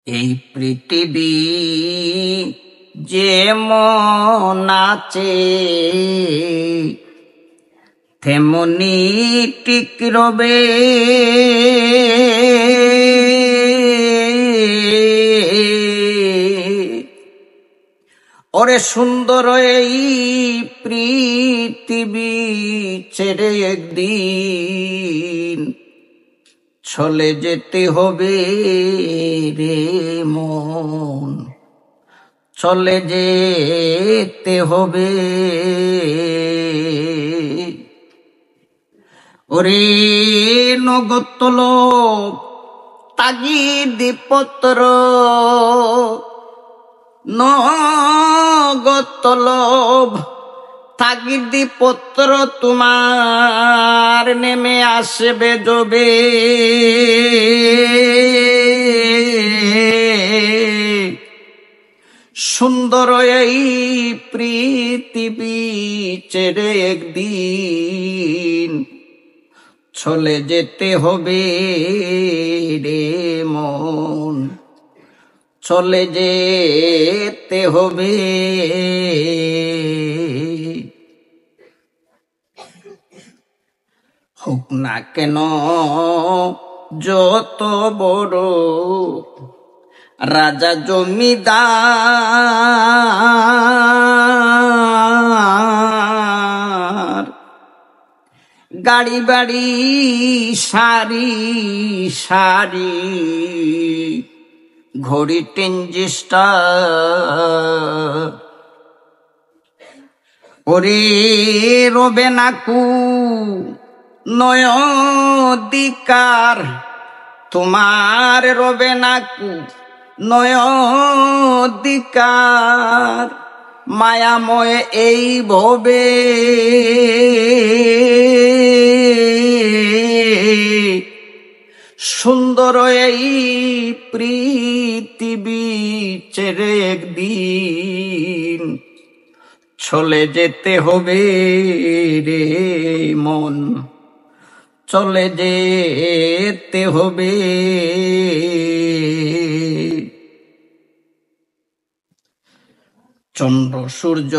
এই পৃথিবী যেমন আছে তেমনি টিক রবে। ওরে সুন্দর এই পৃথিবী ছেড়ে একদিন চলে যেতে হবে রে মন, চলে যেতে হবে। ওরে নগদ লোভ তাগিদ পত্র, নগদ লোভ তাগিদ পত্র তোমার নেমে আসবে যবে। সুন্দর এই পৃথিবী ছেড়ে একদিন চলে যেতে হবে রে মন, চলে যেতে হবে। হোক না কেন যত বড় রাজা জমিদার, গাড়ি বাড়ি সারি সারি, ঘড়ি ট্রানজিস্টার, ওরে রবে নাকু নয়দিকার, তোমার রবে নাকু নয়দিকার, মায়াময় এই ভবে। সুন্দর এই পৃথিবী ছেড়ে একদিন চলে যেতে হবে রে মন, চলে যেতে হবে। চন্দ্র সূর্য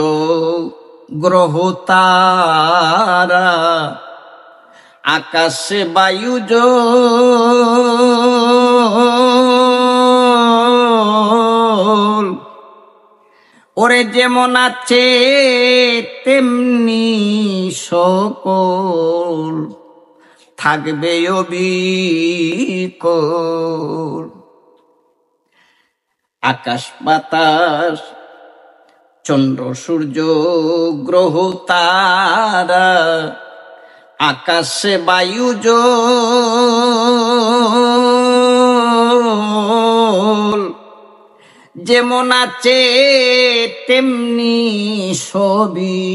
গ্রহ তারা আকাশে বায়ু জল, ওরে যেমন আছে তেমনি সকল থাকবে অবিকল। আকাশ বাতাস চন্দ্র সূর্য গ্রহ তারা আকাশে বায়ু জল, যেমন আছে তেমনি সবই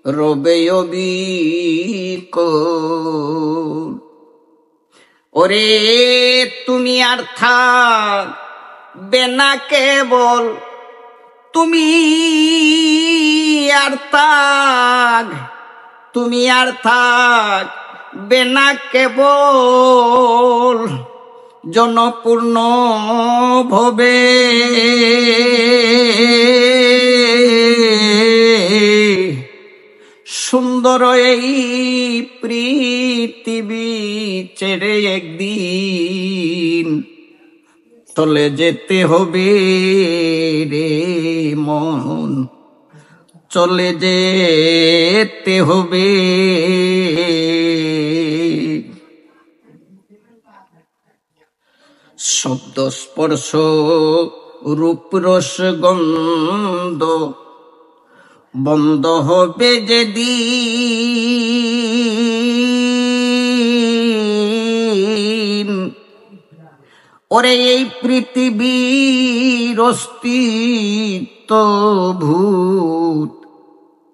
রবে অবিকল। ওরে তুমি আর থাকবে না কেবল, তুমি আর তুমি আর থাকবে না কেবল জনপূর্ণ ভবে। সুন্দর এই পৃথিবী ছেড়ে একদিন চলে যেতে হবে রে মন, চলে যেতে হবে। শব্দ স্পর্শ রূপ রস গন্ধ বন্ধ হবে যেদিন, ওরে এই পৃথিবীর অস্তিত্ব ভূত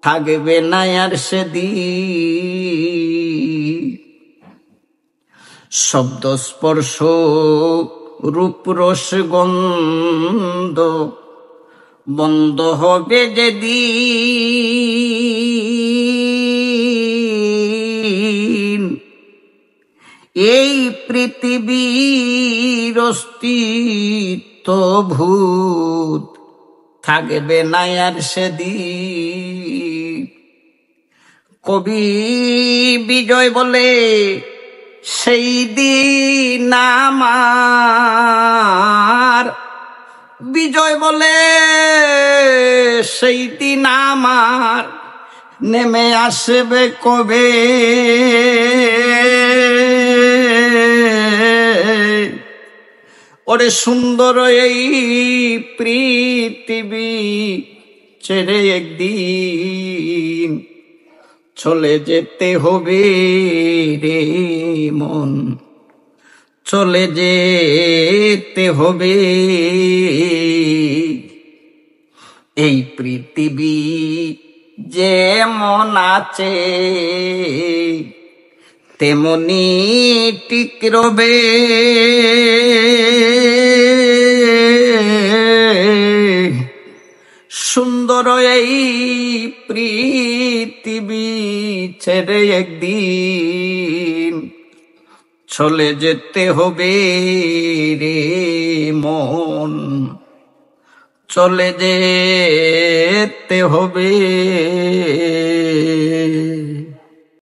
থাকবে না আর সেদিন। শব্দ স্পর্শ রূপ রস গন্ধ বন্ধ হবে যেদিন, এই পৃথিবীর অস্তিত্ব ভূত থাকবে না আর সেদিন। কবি বিজয় বলে সেই দিন আমার, বিজয় বলে সেই দিন আমার নেমে আসবে কবে। ওরে সুন্দর এই পৃথিবী ছেড়ে একদিন চলে যেতে হবে রে মন, চলে যেতে হবে। এই পৃথিবী যেমন আছে তেমনি ঠিক রবে। সুন্দর এই পৃথিবী ছেড়ে একদিন চলে যেতে হবে রে মন, চলে যেতে হবে।